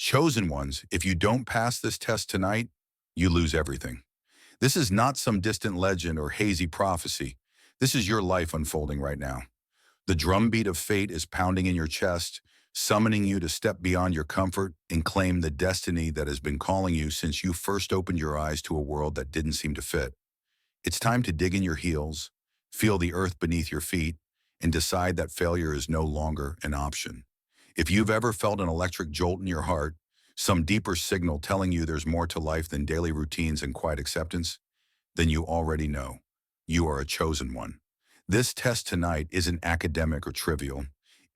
Chosen ones, if you don't pass this test tonight, you lose everything. This is not some distant legend or hazy prophecy. This is your life unfolding right now. The drumbeat of fate is pounding in your chest, summoning you to step beyond your comfort and claim the destiny that has been calling you since you first opened your eyes to a world that didn't seem to fit. It's time to dig in your heels, feel the earth beneath your feet, and decide that failure is no longer an option. If you've ever felt an electric jolt in your heart, some deeper signal telling you there's more to life than daily routines and quiet acceptance, then you already know. You are a chosen one. This test tonight isn't academic or trivial.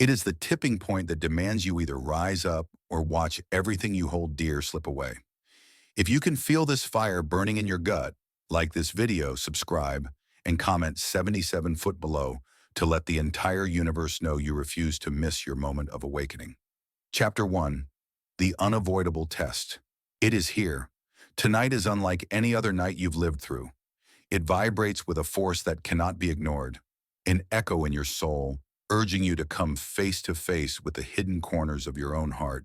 It is the tipping point that demands you either rise up or watch everything you hold dear slip away. If you can feel this fire burning in your gut, like this video, subscribe, and comment 77 foot below to let the entire universe know you refuse to miss your moment of awakening. Chapter 1. The Unavoidable Test. It is here. Tonight is unlike any other night you've lived through. It vibrates with a force that cannot be ignored, an echo in your soul, urging you to come face to face with the hidden corners of your own heart.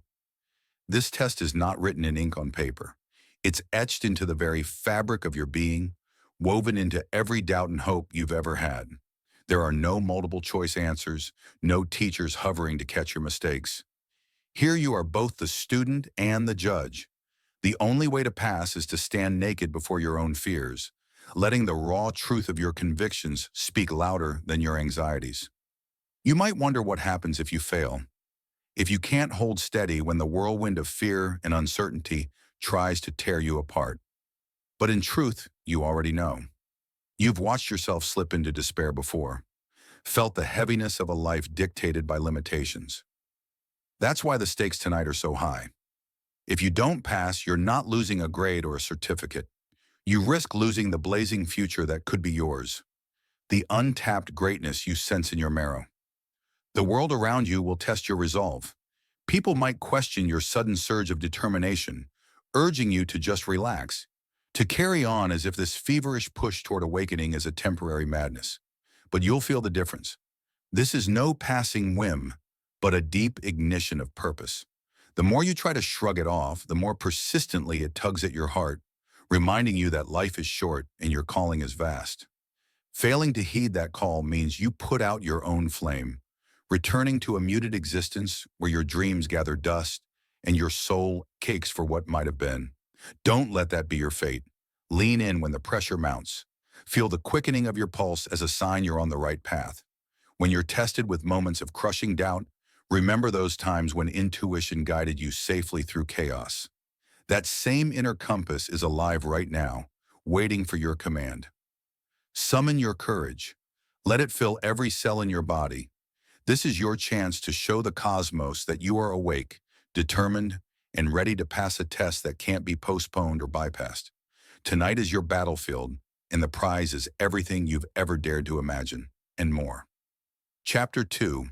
This test is not written in ink on paper. It's etched into the very fabric of your being, woven into every doubt and hope you've ever had. There are no multiple choice answers, no teachers hovering to catch your mistakes. Here you are both the student and the judge. The only way to pass is to stand naked before your own fears, letting the raw truth of your convictions speak louder than your anxieties. You might wonder what happens if you fail. If you can't hold steady when the whirlwind of fear and uncertainty tries to tear you apart. But in truth, you already know. You've watched yourself slip into despair before, felt the heaviness of a life dictated by limitations. That's why the stakes tonight are so high. If you don't pass, you're not losing a grade or a certificate. You risk losing the blazing future that could be yours, the untapped greatness you sense in your marrow. The world around you will test your resolve. People might question your sudden surge of determination, urging you to just relax, to carry on as if this feverish push toward awakening is a temporary madness. But you'll feel the difference. This is no passing whim, but a deep ignition of purpose. The more you try to shrug it off, the more persistently it tugs at your heart, reminding you that life is short and your calling is vast. Failing to heed that call means you put out your own flame, returning to a muted existence where your dreams gather dust and your soul cakes for what might have been. Don't let that be your fate. Lean in when the pressure mounts. Feel the quickening of your pulse as a sign you're on the right path. When you're tested with moments of crushing doubt, remember those times when intuition guided you safely through chaos. That same inner compass is alive right now, waiting for your command. Summon your courage. Let it fill every cell in your body. This is your chance to show the cosmos that you are awake, determined, and ready to pass a test that can't be postponed or bypassed. Tonight is your battlefield, and the prize is everything you've ever dared to imagine, and more. Chapter 2.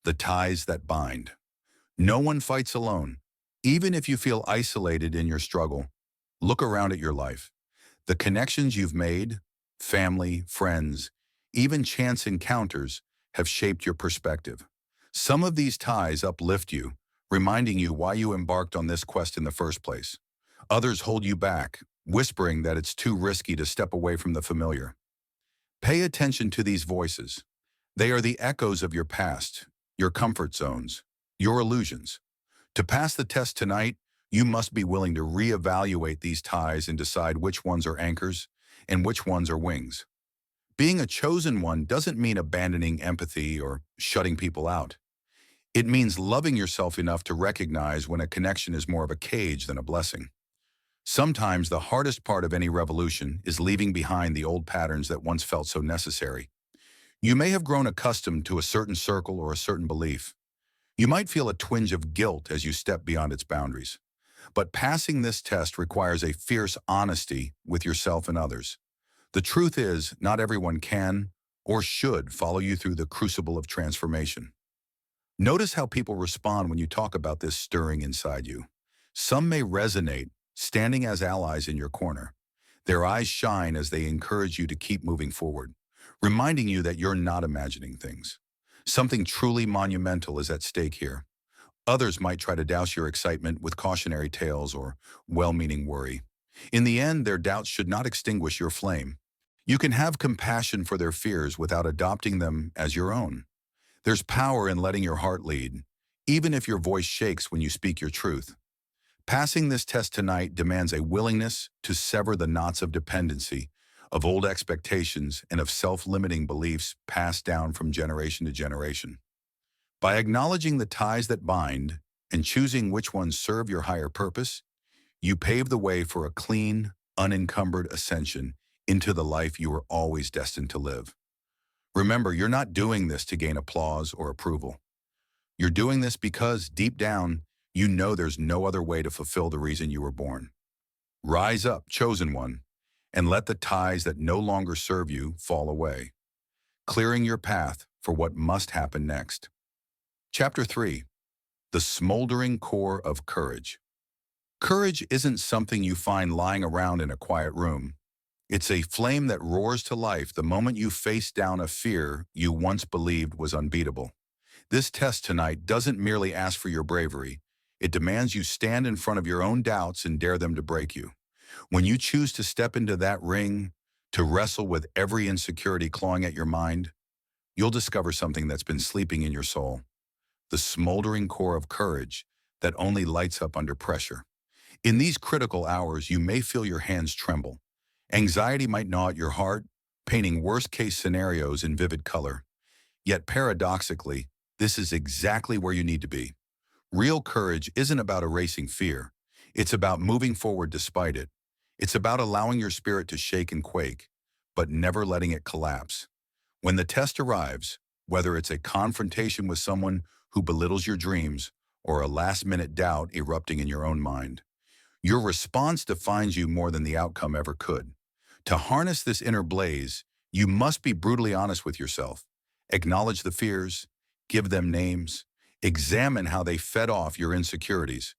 The Ties That Bind. No one fights alone. Even if you feel isolated in your struggle, look around at your life. The connections you've made, family, friends, even chance encounters, have shaped your perspective. Some of these ties uplift you, reminding you why you embarked on this quest in the first place. Others hold you back, whispering that it's too risky to step away from the familiar. Pay attention to these voices. They are the echoes of your past, your comfort zones, your illusions. To pass the test tonight, you must be willing to reevaluate these ties and decide which ones are anchors and which ones are wings. Being a chosen one doesn't mean abandoning empathy or shutting people out. It means loving yourself enough to recognize when a connection is more of a cage than a blessing. Sometimes the hardest part of any revolution is leaving behind the old patterns that once felt so necessary. You may have grown accustomed to a certain circle or a certain belief. You might feel a twinge of guilt as you step beyond its boundaries. But passing this test requires a fierce honesty with yourself and others. The truth is, not everyone can or should follow you through the crucible of transformation. Notice how people respond when you talk about this stirring inside you. Some may resonate, standing as allies in your corner. Their eyes shine as they encourage you to keep moving forward, reminding you that you're not imagining things. Something truly monumental is at stake here. Others might try to douse your excitement with cautionary tales or well-meaning worry. In the end, their doubts should not extinguish your flame. You can have compassion for their fears without adopting them as your own. There's power in letting your heart lead, even if your voice shakes when you speak your truth. Passing this test tonight demands a willingness to sever the knots of dependency, of old expectations, and of self-limiting beliefs passed down from generation to generation. By acknowledging the ties that bind and choosing which ones serve your higher purpose, you pave the way for a clean, unencumbered ascension into the life you were always destined to live. Remember, you're not doing this to gain applause or approval. You're doing this because, deep down, you know there's no other way to fulfill the reason you were born. Rise up, chosen one, and let the ties that no longer serve you fall away, clearing your path for what must happen next. Chapter 3. The Smoldering Core of Courage. Courage isn't something you find lying around in a quiet room. It's a flame that roars to life the moment you face down a fear you once believed was unbeatable. This test tonight doesn't merely ask for your bravery. It demands you stand in front of your own doubts and dare them to break you. When you choose to step into that ring, to wrestle with every insecurity clawing at your mind, you'll discover something that's been sleeping in your soul. The smoldering core of courage that only lights up under pressure. In these critical hours, you may feel your hands tremble. Anxiety might gnaw at your heart, painting worst-case scenarios in vivid color. Yet paradoxically, this is exactly where you need to be. Real courage isn't about erasing fear. It's about moving forward despite it. It's about allowing your spirit to shake and quake, but never letting it collapse. When the test arrives, whether it's a confrontation with someone who belittles your dreams or a last-minute doubt erupting in your own mind, your response defines you more than the outcome ever could. To harness this inner blaze, you must be brutally honest with yourself. Acknowledge the fears, give them names, examine how they fed off your insecurities.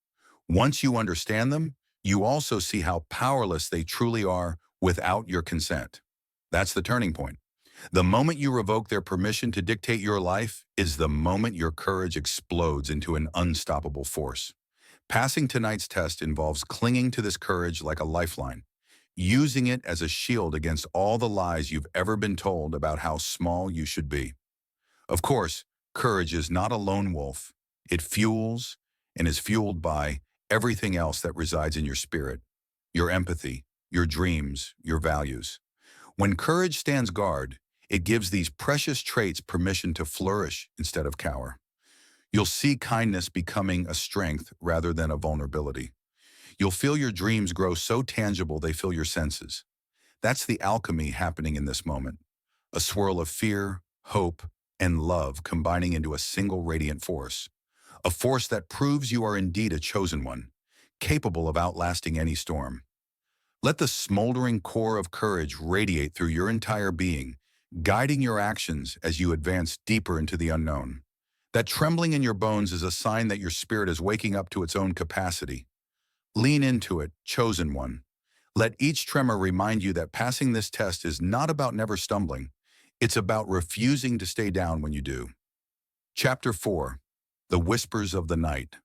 Once you understand them, you also see how powerless they truly are without your consent. That's the turning point. The moment you revoke their permission to dictate your life is the moment your courage explodes into an unstoppable force. Passing tonight's test involves clinging to this courage like a lifeline, using it as a shield against all the lies you've ever been told about how small you should be. Of course, courage is not a lone wolf. It fuels and is fueled by everything else that resides in your spirit, your empathy, your dreams, your values. When courage stands guard, it gives these precious traits permission to flourish instead of cower. You'll see kindness becoming a strength rather than a vulnerability. You'll feel your dreams grow so tangible they fill your senses. That's the alchemy happening in this moment. A swirl of fear, hope, and love combining into a single radiant force. A force that proves you are indeed a chosen one, capable of outlasting any storm. Let the smoldering core of courage radiate through your entire being, guiding your actions as you advance deeper into the unknown. That trembling in your bones is a sign that your spirit is waking up to its own capacity. Lean into it, chosen one. Let each tremor remind you that passing this test is not about never stumbling. It's about refusing to stay down when you do. Chapter 4. The Whispers of the Night.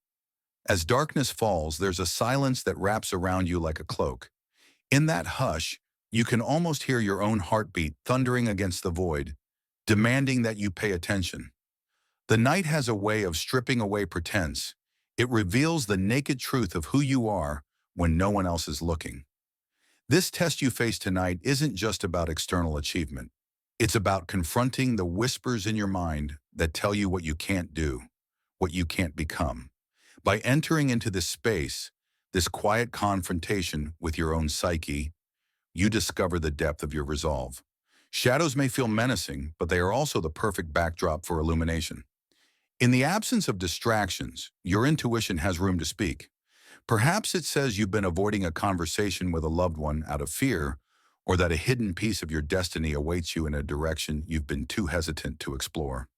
As darkness falls, there's a silence that wraps around you like a cloak. In that hush, you can almost hear your own heartbeat thundering against the void, demanding that you pay attention. The night has a way of stripping away pretense. It reveals the naked truth of who you are when no one else is looking. This test you face tonight isn't just about external achievement. It's about confronting the whispers in your mind that tell you what you can't do, what you can't become. By entering into this space, this quiet confrontation with your own psyche, you discover the depth of your resolve. Shadows may feel menacing, but they are also the perfect backdrop for illumination. In the absence of distractions, your intuition has room to speak. Perhaps it says you've been avoiding a conversation with a loved one out of fear, or that a hidden piece of your destiny awaits you in a direction you've been too hesitant to explore.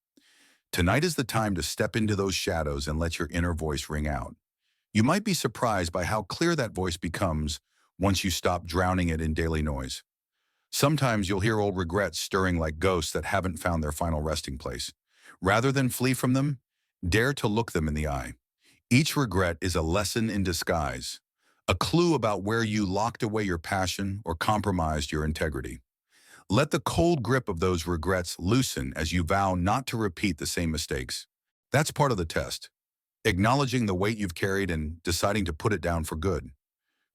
Tonight is the time to step into those shadows and let your inner voice ring out. You might be surprised by how clear that voice becomes once you stop drowning it in daily noise. Sometimes you'll hear old regrets stirring like ghosts that haven't found their final resting place. Rather than flee from them, dare to look them in the eye. Each regret is a lesson in disguise, a clue about where you locked away your passion or compromised your integrity. Let the cold grip of those regrets loosen as you vow not to repeat the same mistakes. That's part of the test, acknowledging the weight you've carried and deciding to put it down for good.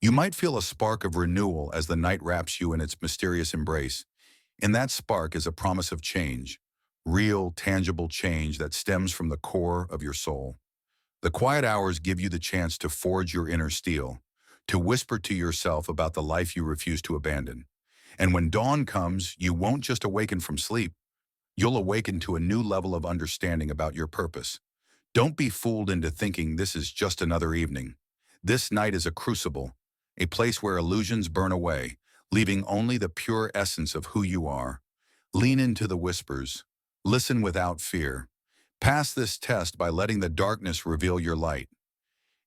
You might feel a spark of renewal as the night wraps you in its mysterious embrace, and that spark is a promise of change, real, tangible change that stems from the core of your soul. The quiet hours give you the chance to forge your inner steel, to whisper to yourself about the life you refuse to abandon. And when dawn comes, you won't just awaken from sleep, you'll awaken to a new level of understanding about your purpose. Don't be fooled into thinking this is just another evening. This night is a crucible, a place where illusions burn away, leaving only the pure essence of who you are. Lean into the whispers. Listen without fear. Pass this test by letting the darkness reveal your light.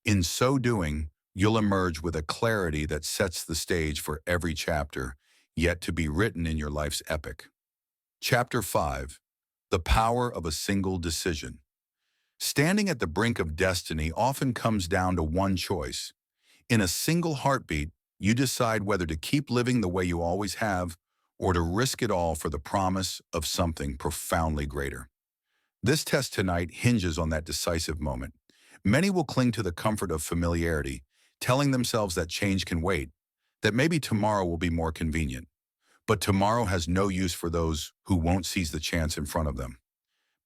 In so doing, you'll emerge with a clarity that sets the stage for every chapter yet to be written in your life's epic. Chapter 5. The Power of a Single Decision. Standing at the brink of destiny often comes down to one choice. In a single heartbeat, you decide whether to keep living the way you always have or to risk it all for the promise of something profoundly greater. This test tonight hinges on that decisive moment. Many will cling to the comfort of familiarity, telling themselves that change can wait, that maybe tomorrow will be more convenient. But tomorrow has no use for those who won't seize the chance in front of them.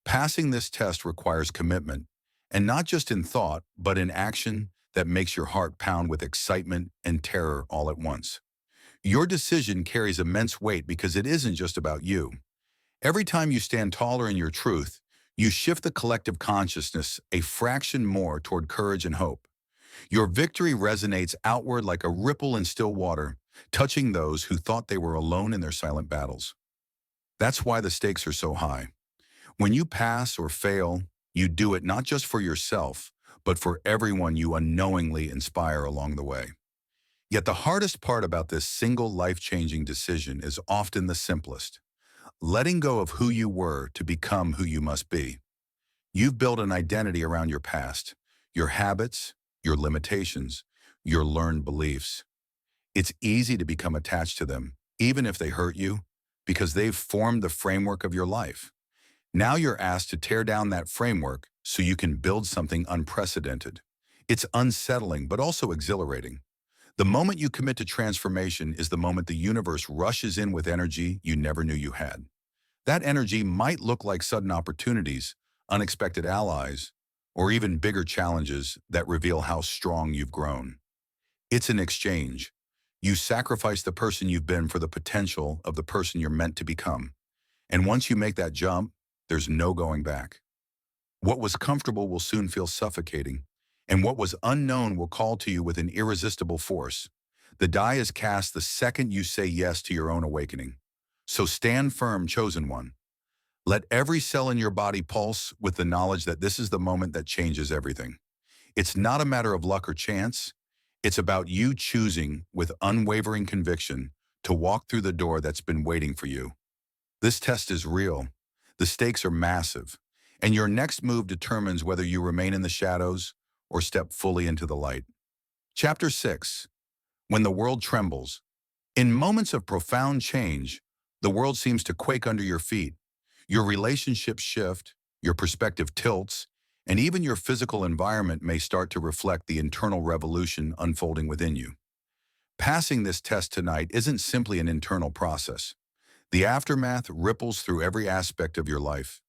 Passing this test requires commitment, and not just in thought, but in action that makes your heart pound with excitement and terror all at once. Your decision carries immense weight because it isn't just about you. Every time you stand taller in your truth, you shift the collective consciousness a fraction more toward courage and hope. Your victory resonates outward like a ripple in still water, touching those who thought they were alone in their silent battles. That's why the stakes are so high. When you pass or fail, you do it not just for yourself, but for everyone you unknowingly inspire along the way. Yet the hardest part about this single life-changing decision is often the simplest. Letting go of who you were to become who you must be. You've built an identity around your past, your habits, your limitations, your learned beliefs. It's easy to become attached to them, even if they hurt you, because they've formed the framework of your life. Now you're asked to tear down that framework so you can build something unprecedented. It's unsettling, but also exhilarating. The moment you commit to transformation is the moment the universe rushes in with energy you never knew you had. That energy might look like sudden opportunities, unexpected allies, or even bigger challenges that reveal how strong you've grown. It's an exchange. You sacrifice the person you've been for the potential of the person you're meant to become. And once you make that jump, there's no going back. What was comfortable will soon feel suffocating, and what was unknown will call to you with an irresistible force. The die is cast the second you say yes to your own awakening. So stand firm, chosen one. Let every cell in your body pulse with the knowledge that this is the moment that changes everything. It's not a matter of luck or chance. It's about you choosing with unwavering conviction to walk through the door that's been waiting for you. This test is real. The stakes are massive, and your next move determines whether you remain in the shadows or step fully into the light. Chapter 6. When the world trembles. In moments of profound change, the world seems to quake under your feet. Your relationships shift, your perspective tilts, and even your physical environment may start to reflect the internal revolution unfolding within you. Passing this test tonight isn't simply an internal process. The aftermath ripples through every aspect of your life.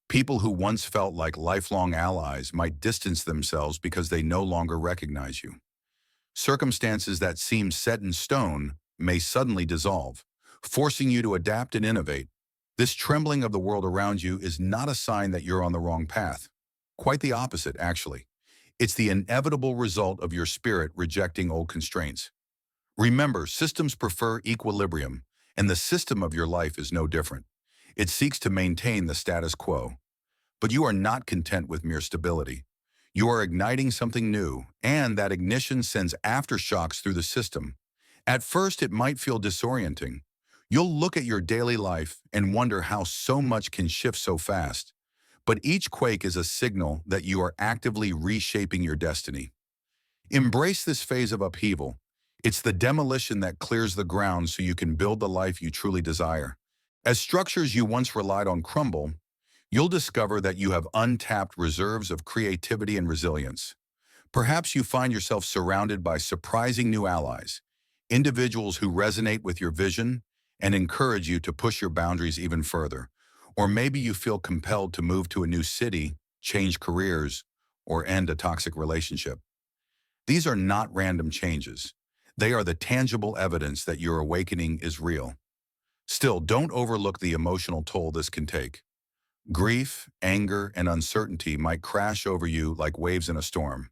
People who once felt like lifelong allies might distance themselves because they no longer recognize you. Circumstances that seem set in stone may suddenly dissolve, forcing you to adapt and innovate. This trembling of the world around you is not a sign that you're on the wrong path. Quite the opposite, actually. It's the inevitable result of your spirit rejecting old constraints. Remember, systems prefer equilibrium, and the system of your life is no different. It seeks to maintain the status quo. But you are not content with mere stability. You are igniting something new, and that ignition sends aftershocks through the system. At first, it might feel disorienting. You'll look at your daily life and wonder how so much can shift so fast. But each quake is a signal that you are actively reshaping your destiny. Embrace this phase of upheaval. It's the demolition that clears the ground so you can build the life you truly desire. As structures you once relied on crumble, you'll discover that you have untapped reserves of creativity and resilience. Perhaps you find yourself surrounded by surprising new allies, individuals who resonate with your vision and encourage you to push your boundaries even further. Or maybe you feel compelled to move to a new city, change careers, or end a toxic relationship. These are not random changes. They are the tangible evidence that your awakening is real. Still, don't overlook the emotional toll this can take. Grief, anger, and uncertainty might crash over you like waves in a storm.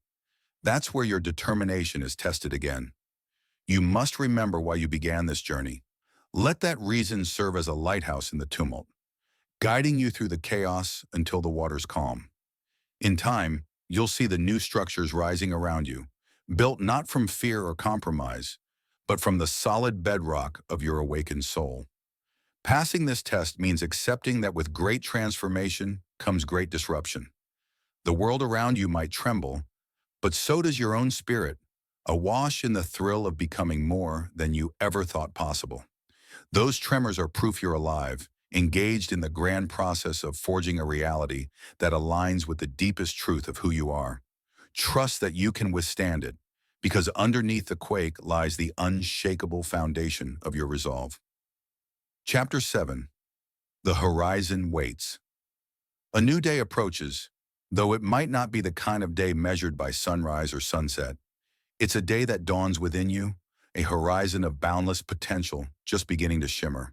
That's where your determination is tested again. You must remember why you began this journey. Let that reason serve as a lighthouse in the tumult, guiding you through the chaos until the waters calm. In time, you'll see the new structures rising around you, built not from fear or compromise, but from the solid bedrock of your awakened soul. Passing this test means accepting that with great transformation comes great disruption. The world around you might tremble, but so does your own spirit, awash in the thrill of becoming more than you ever thought possible. Those tremors are proof you're alive, engaged in the grand process of forging a reality that aligns with the deepest truth of who you are. Trust that you can withstand it, because underneath the quake lies the unshakable foundation of your resolve. Chapter 7. The Horizon Waits. A new day approaches, though it might not be the kind of day measured by sunrise or sunset. It's a day that dawns within you, a horizon of boundless potential just beginning to shimmer.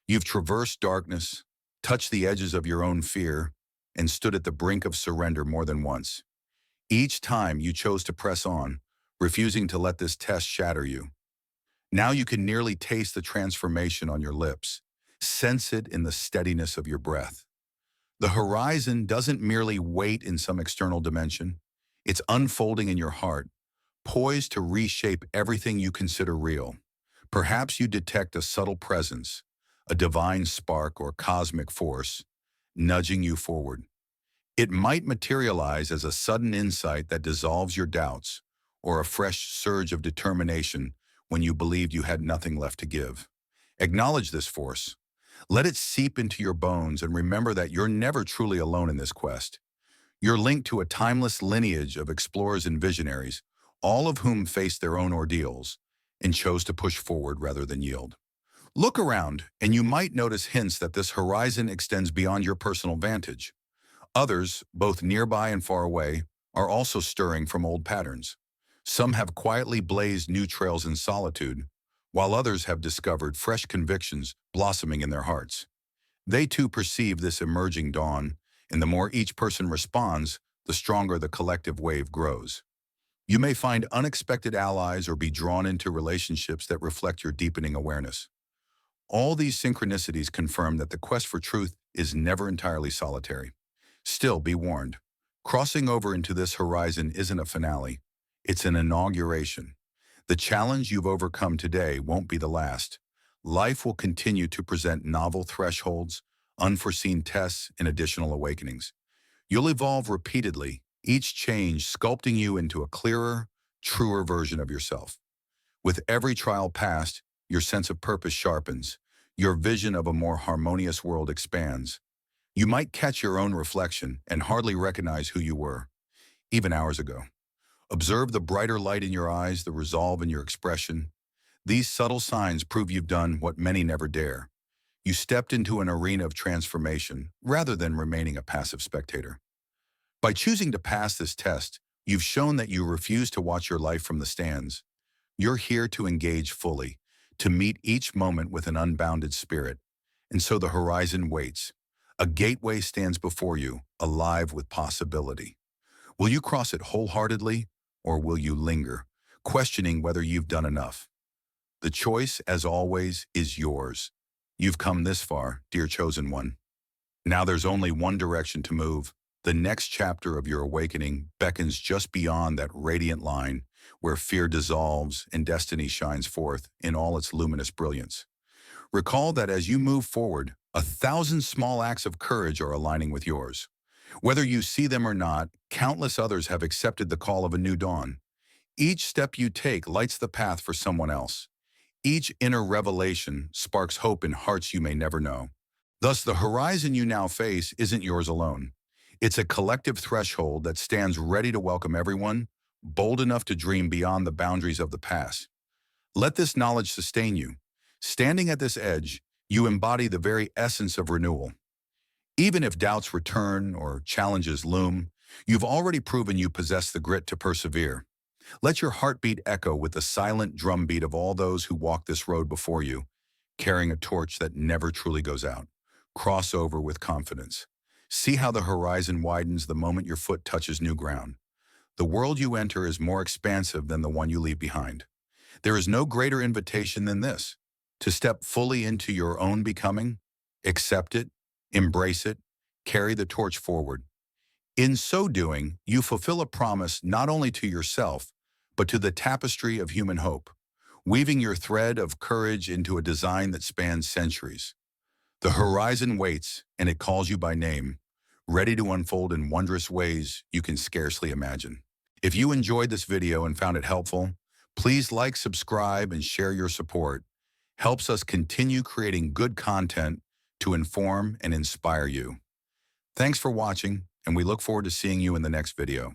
You've traversed darkness, touched the edges of your own fear, and stood at the brink of surrender more than once. Each time you chose to press on, refusing to let this test shatter you. Now you can nearly taste the transformation on your lips, sense it in the steadiness of your breath. The horizon doesn't merely wait in some external dimension. It's unfolding in your heart, poised to reshape everything you consider real. Perhaps you detect a subtle presence, a divine spark or cosmic force, nudging you forward. It might materialize as a sudden insight that dissolves your doubts, or a fresh surge of determination when you believed you had nothing left to give. Acknowledge this force. Let it seep into your bones and remember that you're never truly alone in this quest. You're linked to a timeless lineage of explorers and visionaries, all of whom faced their own ordeals and chose to push forward rather than yield. Look around, and you might notice hints that this horizon extends beyond your personal vantage. Others, both nearby and far away, are also stirring from old patterns. Some have quietly blazed new trails in solitude, while others have discovered fresh convictions blossoming in their hearts. They too perceive this emerging dawn, and the more each person responds, the stronger the collective wave grows. You may find unexpected allies or be drawn into relationships that reflect your deepening awareness. All these synchronicities confirm that the quest for truth is never entirely solitary. Still, be warned. Crossing over into this horizon isn't a finale. It's an inauguration. The challenge you've overcome today won't be the last. Life will continue to present novel thresholds, unforeseen tests, and additional awakenings. You'll evolve repeatedly, each change sculpting you into a clearer, truer version of yourself. With every trial passed, your sense of purpose sharpens. Your vision of a more harmonious world expands. You might catch your own reflection and hardly recognize who you were, even hours ago. Observe the brighter light in your eyes, the resolve in your expression. These subtle signs prove you've done what many never dare. You stepped into an arena of transformation rather than remaining a passive spectator. By choosing to pass this test, you've shown that you refuse to watch your life from the stands. You're here to engage fully, to meet each moment with an unbounded spirit. And so the horizon waits. A gateway stands before you, alive with possibility. Will you cross it wholeheartedly, or will you linger, questioning whether you've done enough? The choice, as always, is yours. You've come this far, dear chosen one. Now there's only one direction to move. The next chapter of your awakening beckons just beyond that radiant line where fear dissolves and destiny shines forth in all its luminous brilliance. Recall that as you move forward, 1,000 small acts of courage are aligning with yours. Whether you see them or not, countless others have accepted the call of a new dawn. Each step you take lights the path for someone else. Each inner revelation sparks hope in hearts you may never know. Thus, the horizon you now face isn't yours alone. It's a collective threshold that stands ready to welcome everyone, bold enough to dream beyond the boundaries of the past. Let this knowledge sustain you. Standing at this edge, you embody the very essence of renewal. Even if doubts return or challenges loom, you've already proven you possess the grit to persevere. Let your heartbeat echo with the silent drumbeat of all those who walk this road before you, carrying a torch that never truly goes out. Cross over with confidence. See how the horizon widens the moment your foot touches new ground. The world you enter is more expansive than the one you leave behind. There is no greater invitation than this, to step fully into your own becoming, accept it, embrace it, carry the torch forward. In so doing, you fulfill a promise not only to yourself, but to the tapestry of human hope, weaving your thread of courage into a design that spans centuries. The horizon waits, and it calls you by name, ready to unfold in wondrous ways you can scarcely imagine. If you enjoyed this video and found it helpful, please like, subscribe, and share your support. Helps us continue creating good content to inform and inspire you. Thanks for watching, and we look forward to seeing you in the next video.